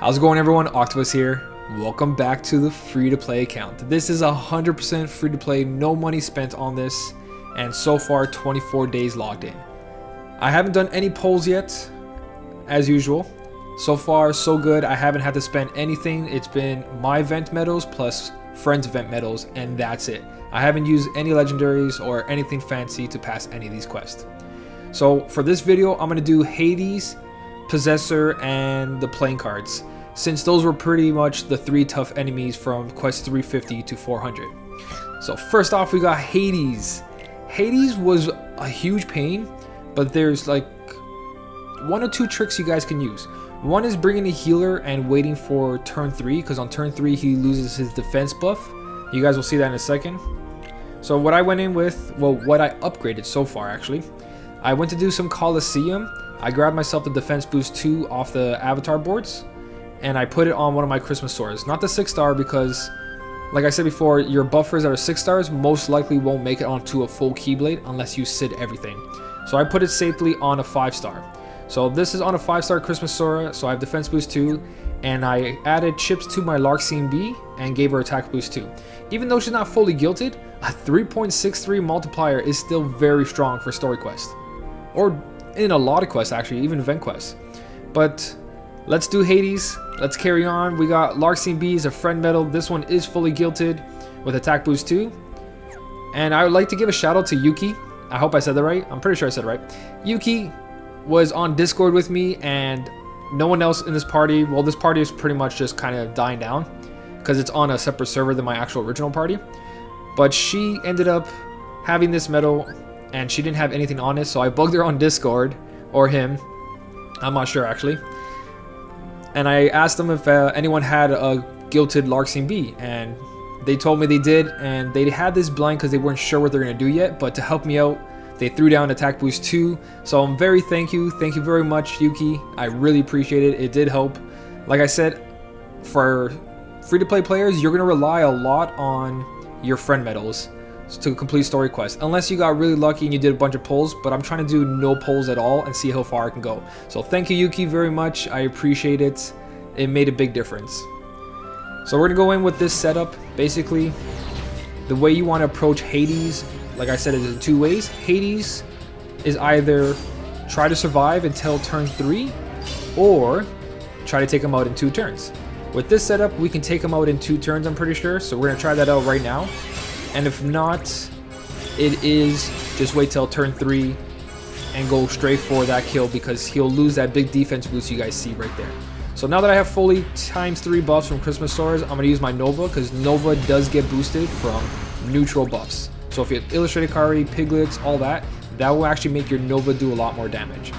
How's it going, everyone? Octopus here. Welcome back to the free-to-play account. This is 100% free-to-play, no money spent on this, and so far 24 days logged in. I haven't done any polls yet, as usual. So far, so good. I haven't had to spend anything. It's been my event medals plus friends' event medals, and that's it. I haven't used any legendaries or anything fancy to pass any of these quests. So for this video, I'm going to do Hades, Possessor, and the playing cards, since those were pretty much the three tough enemies from quest 350 to 400. So first off, we got Hades. Hades was a huge pain, but there's like one or two tricks you guys can use. One is bringing a healer and waiting for turn 3, because on turn 3 he loses his defense buff. You guys will see that in a second. So what I went in with, well, what I upgraded so far actually, I went to do some Colosseum. I grabbed myself the defense boost 2 off the avatar boards, and I put it on one of my Christmas swords. Not the 6-star, because like I said before, your buffers that are 6 stars most likely won't make it onto a full Keyblade unless you sit everything. So I put it safely on a 5-star. So this is on a 5-star Christmas Sora, so I have defense boost 2, and I added chips to my Larxene B and gave her attack boost 2. Even though she's not fully guilted, a 3.63 multiplier is still very strong for story quest. Or in a lot of quests actually, even event quests. But let's do Hades, let's carry on. We got Larxene B as a friend medal. This one is fully guilted with attack boost 2. And I would like to give a shout out to Yuki. I hope I said that right. I'm pretty sure I said it right. Yuki was on Discord with me, and no one else in this party. Well, this party is pretty much just kind of dying down because it's on a separate server than my actual original party. But she ended up having this medal and she didn't have anything on it, so I bugged her on Discord, or him, I'm not sure actually, and I asked them if anyone had a guilted Larxene B, and they told me they did, and they had this blind because they weren't sure what they're going to do yet, but to help me out, they threw down attack boost 2, so I'm very thank you very much, Yuki. I really appreciate it. It did help. Like I said, for free-to-play players, you're going to rely a lot on your friend medals to complete story quests, unless you got really lucky and you did a bunch of polls, but I'm trying to do no polls at all and see how far I can go. So thank you, Yuki, very much. I appreciate it. It made a big difference. So we're gonna go in with this setup. Basically, the way you want to approach Hades, like I said, is in 2 ways. Hades is either try to survive until turn 3 or try to take him out in 2 turns. With this setup, we can take him out in 2 turns, I'm pretty sure, so we're gonna try that out right now. And if not, it is just wait till turn 3 and go straight for that kill, because he'll lose that big defense boost you guys see right there. So now that I have fully ×3 buffs from Christmas Soras, I'm going to use my Nova, because Nova does get boosted from neutral buffs. So if you have Illustrated Kari, Piglets, all that, that will actually make your Nova do a lot more damage.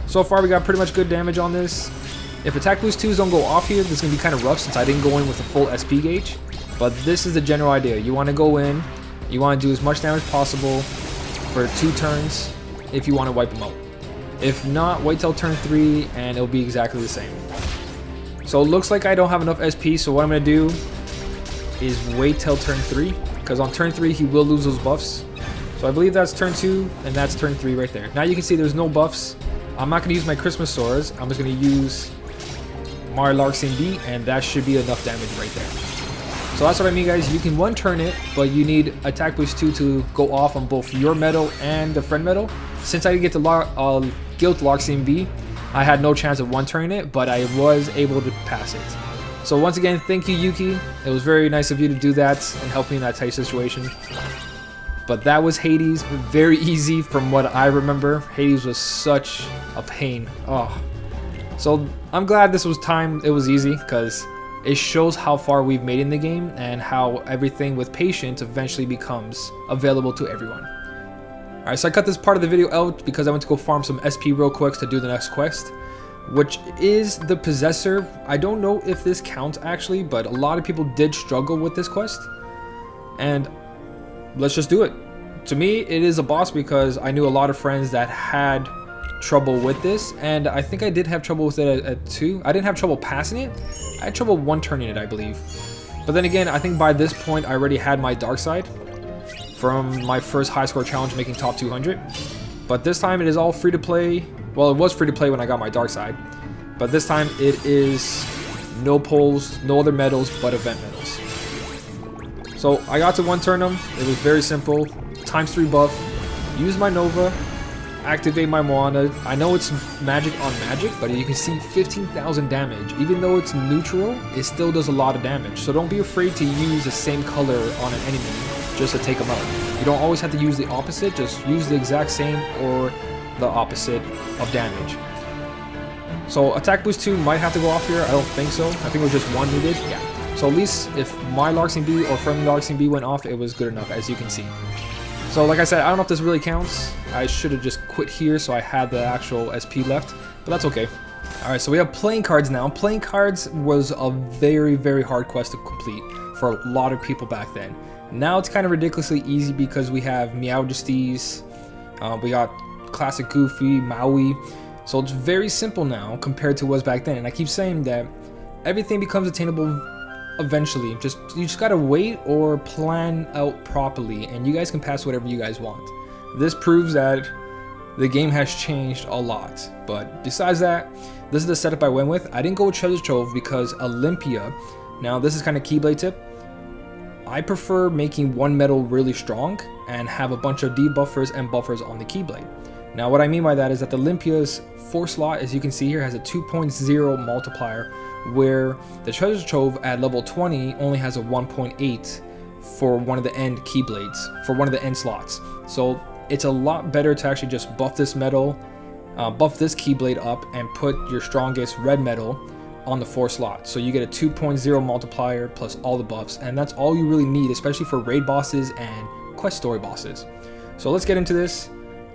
So far we got pretty much good damage on this. If attack boost 2s don't go off here, this is going to be kind of rough since I didn't go in with a full SP gauge. But this is the general idea. You want to go in, you want to do as much damage possible for 2 turns if you want to wipe them out. If not, wait till turn 3 and it'll be exactly the same. So it looks like I don't have enough SP, so what I'm going to do is wait till turn 3, because on turn 3 he will lose those buffs. So I believe that's turn 2 and that's turn 3 right there. Now you can see there's no buffs. I'm not going to use my Christmas Swords. I'm just going to use my Larxene B, and that should be enough damage right there. So that's what I mean, guys. You can 1-turn it, but you need attack boost 2 to go off on both your medal and the friend medal. Since I didn't get to guilt Larxene B, I had no chance of 1-turning it, but I was able to pass it. So once again, thank you, Yuki. It was very nice of you to do that and help me in that tight situation. But that was Hades. Very easy from what I remember. Hades was such a pain. Oh. So I'm glad this was timed. It was easy, because it shows how far we've made in the game and how everything with patience eventually becomes available to everyone. Alright, so I cut this part of the video out because I went to go farm some SP real quick to do the next quest, which is the Possessor. I don't know if this counts actually, but a lot of people did struggle with this quest. And let's just do it. To me, it is a boss because I knew a lot of friends that had trouble with this, and I think I did have trouble with it at 2. I didn't have trouble passing it. I had trouble 1-turning it, I believe. But then again, I think by this point I already had my dark side from my first high score challenge making top 200. But this time it is all free to play. Well, it was free to play when I got my dark side, but this time it is no pulls, no other medals but event medals. So I got to 1 turn them. It was very simple. ×3 buff. Use my Nova. Activate my Moana. I know it's magic on magic, but you can see 15,000 damage. Even though it's neutral, it still does a lot of damage. So don't be afraid to use the same color on an enemy just to take them out. You don't always have to use the opposite, just use the exact same or the opposite of damage. So attack boost 2 might have to go off here. I don't think so. I think it was just 1 needed. Yeah. So at least if my Larxene B or friendly Larxene B went off, it was good enough, as you can see. So like I said, I don't know if this really counts. I should have just quit here so I had the actual SP left, but that's okay. Alright, so we have playing cards now. Playing cards was a very, very hard quest to complete for a lot of people back then. Now it's kind of ridiculously easy because we have Meowjesties, we got classic Goofy, Maui. So it's very simple now compared to what was back then. And I keep saying that everything becomes attainable eventually. You just gotta wait or plan out properly, and you guys can pass whatever you guys want. This proves that the game has changed a lot. But besides that, this is the setup I went with. I didn't go with Treasure Trove because Olympia, now this is kind of Keyblade tip, I prefer making one medal really strong and have a bunch of debuffers and buffers on the Keyblade. Now what I mean by that is that the Olympia's 4 slot, as you can see here, has a 2.0 multiplier, where the Treasure Trove at level 20 only has a 1.8 for one of the end Keyblades, for one of the end slots. So it's a lot better to actually just buff this medal, buff this Keyblade up, and put your strongest red medal on the 4 slot. So you get a 2.0 multiplier plus all the buffs, and that's all you really need, especially for raid bosses and quest story bosses. So let's get into this.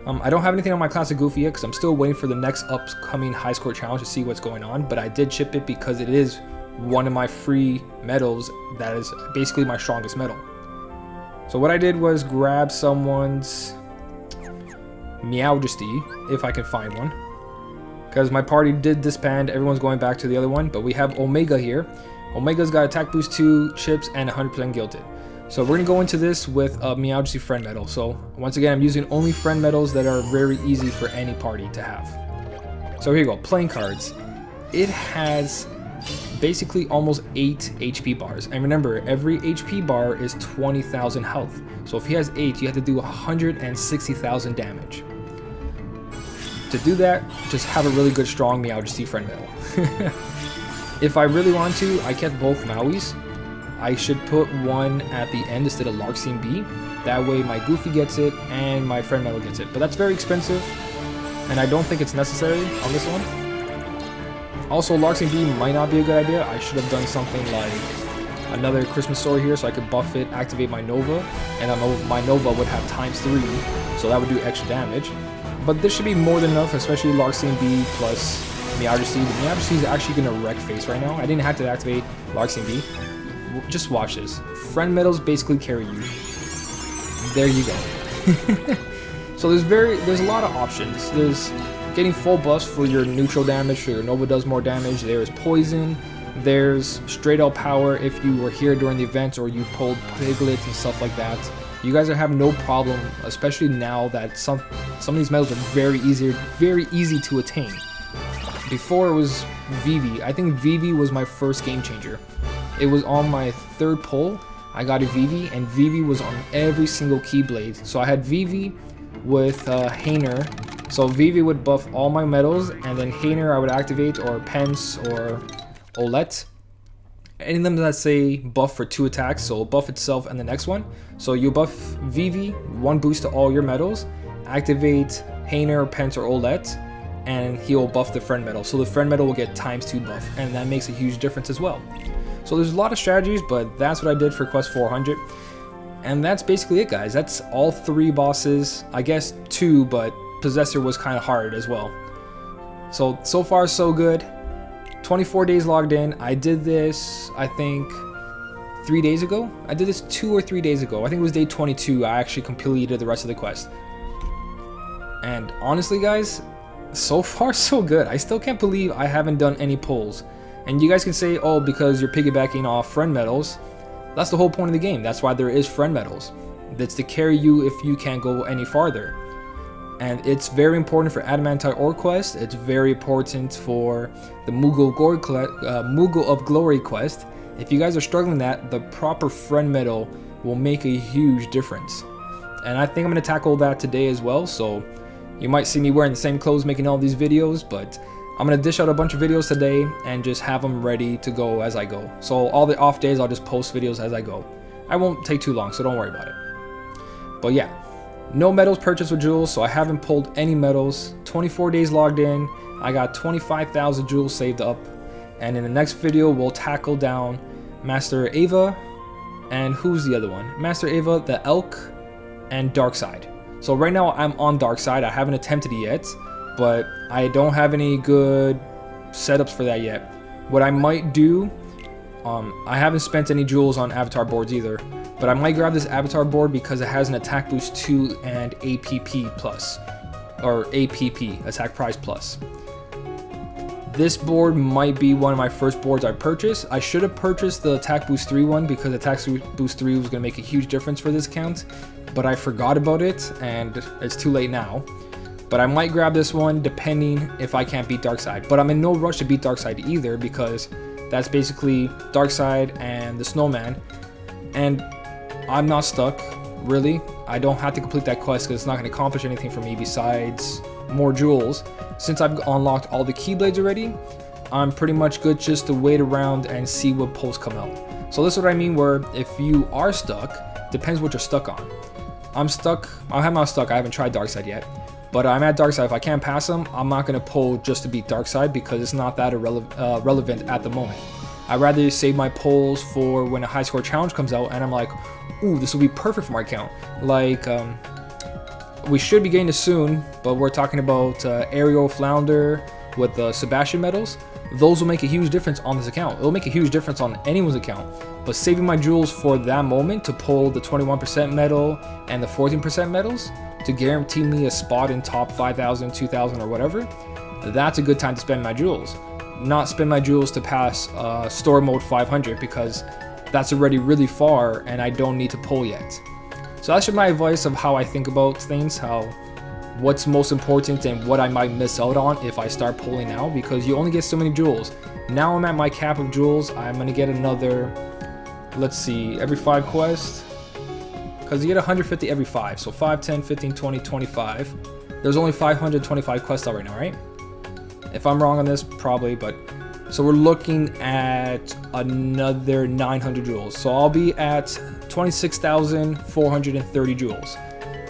I don't have anything on my classic Goofy yet because I'm still waiting for the next upcoming high score challenge to see what's going on, but I did chip it because it is one of my free medals that is basically my strongest medal. So what I did was grab someone's Meowjesty, if I can find one, because my party did disband. Everyone's going back to the other one, but we have Omega here. Omega's got attack boost 2, chips, and 100% gilded. So we're going to go into this with a Meowjesty friend medal. So once again, I'm using only friend medals that are very easy for any party to have. So here you go, playing cards. It has basically almost 8 HP bars. And remember, every HP bar is 20,000 health. So if he has 8, you have to do 160,000 damage. To do that, just have a really good strong Meowjesty friend medal. If I really want to, I kept both Mauis. I should put one at the end instead of Larxene B. That way my Goofy gets it and my friend medal gets it. But that's very expensive, and I don't think it's necessary on this one. Also, Larxene B might not be a good idea. I should have done something like another Christmas story here so I could buff it, activate my Nova, and my Nova would have ×3, so that would do extra damage. But this should be more than enough, especially Larxene B plus Meowjesty. The Meowjesty is actually going to wreck face right now. I didn't have to activate Larxene B. Just watch this. Friend medals basically carry you. There you go. So there's a lot of options. There's getting full buffs for your neutral damage, so your Nova does more damage. There's poison. There's straight up power if you were here during the event or you pulled piglets and stuff like that. You guys are having no problem, especially now that some of these medals are very easy to attain. Before it was Vivi. I think Vivi was my first game changer. It was on my 3rd pull. I got a Vivi, and Vivi was on every single Keyblade. So I had Vivi with Hainer. So Vivi would buff all my medals, and then Hainer I would activate, or Pence, or Olette. Any of them that say buff for 2 attacks, so buff itself and the next one. So you buff Vivi, 1 boost to all your medals, activate Hainer, Pence, or Olette, and he'll buff the friend medal. So the friend medal will get ×2 buff, and that makes a huge difference as well. So there's a lot of strategies, but that's what I did for Quest 400. And that's basically it, guys. That's all 3 bosses. I guess 2, but Possessor was kind of hard as well. So far so good. 24 days logged in. I did this, I think, 3 days ago. I did this 2 or 3 days ago. I think it was day 22. I actually completed the rest of the quest. And honestly, guys, so far so good. I still can't believe I haven't done any pulls. And you guys can say, oh, because you're piggybacking off friend medals. That's the whole point of the game. That's why there is friend medals. That's to carry you if you can't go any farther. and it's very important for Adamantite Ore Quest. It's very important for the Moogle of Glory quest. If you guys are struggling that, the proper friend medal will make a huge difference. And I think I'm going to tackle that today as well, so you might see me wearing the same clothes making all these videos, but I'm going to dish out a bunch of videos today and just have them ready to go as I go. So all the off days I'll just post videos as I go. I won't take too long, so don't worry about it. But yeah, no medals purchased with jewels, so I haven't pulled any medals. 24 days logged in, I got 25,000 jewels saved up, and in the next video we'll tackle down Master Ava, and who's the other one? Master Ava, the Elk, and Dark Side. So right now I'm on Dark Side. I haven't attempted it yet, but I don't have any good setups for that yet. What I might do, I haven't spent any jewels on avatar boards either, but I might grab this avatar board because it has an attack boost 2 and APP plus, or APP, attack prize plus. This board might be one of my first boards I purchase. I should have purchased the attack boost 3 one because attack boost 3 was going to make a huge difference for this account, but I forgot about it and it's too late now. But I might grab this one depending if I can't beat Darkside. But I'm in no rush to beat Darkside either because that's basically Darkside and the Snowman. And I'm not stuck, really. I don't have to complete that quest because it's not going to accomplish anything for me besides more jewels. Since I've unlocked all the Keyblades already, I'm pretty much good just to wait around and see what pulls come out. So this is what I mean, where if you are stuck, depends what you're stuck on. I'm stuck, I'm not stuck, I haven't tried Darkside yet. But I'm at Darkside. If I can't pass them, I'm not going to pull just to beat Darkside because it's not that relevant at the moment. I'd rather save my pulls for when a high score challenge comes out and I'm like, ooh, this will be perfect for my account. Like, we should be getting this soon, but we're talking about Aerial Flounder with the Sebastian medals. Those will make a huge difference on this account. It'll make a huge difference on anyone's account. But saving my jewels for that moment to pull the 21% medal and the 14% medals to guarantee me a spot in top 5,000, 2,000 or whatever, that's a good time to spend my jewels. Not spend my jewels to pass story mode 500 because that's already really far and I don't need to pull yet. So that's just my advice of how I think about things, what's most important and what I might miss out on if I start pulling now, because you only get so many jewels. Now I'm at my cap of jewels. I'm going to get another, let's see, every 5 quests, because you get 150 every 5, so 5, 10, 15, 20, 25. There's only 525 quests out right now, right? If I'm wrong on this, probably, but so we're looking at another 900 jewels. So I'll be at 26,430 jewels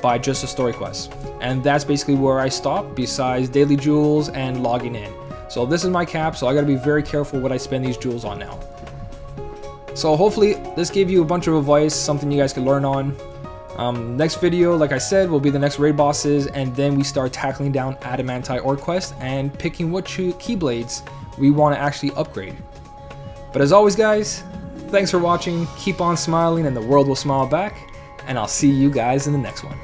by just the story quest. And that's basically where I stop besides daily jewels and logging in. So this is my cap, so I gotta be very careful what I spend these jewels on now. So hopefully this gave you a bunch of advice, something you guys can learn on. Next video, like I said, will be the next raid bosses, and then we start tackling down Adamantite Ore Quest and picking what Keyblades we want to actually upgrade. But as always guys, thanks for watching, keep on smiling and the world will smile back, and I'll see you guys in the next one.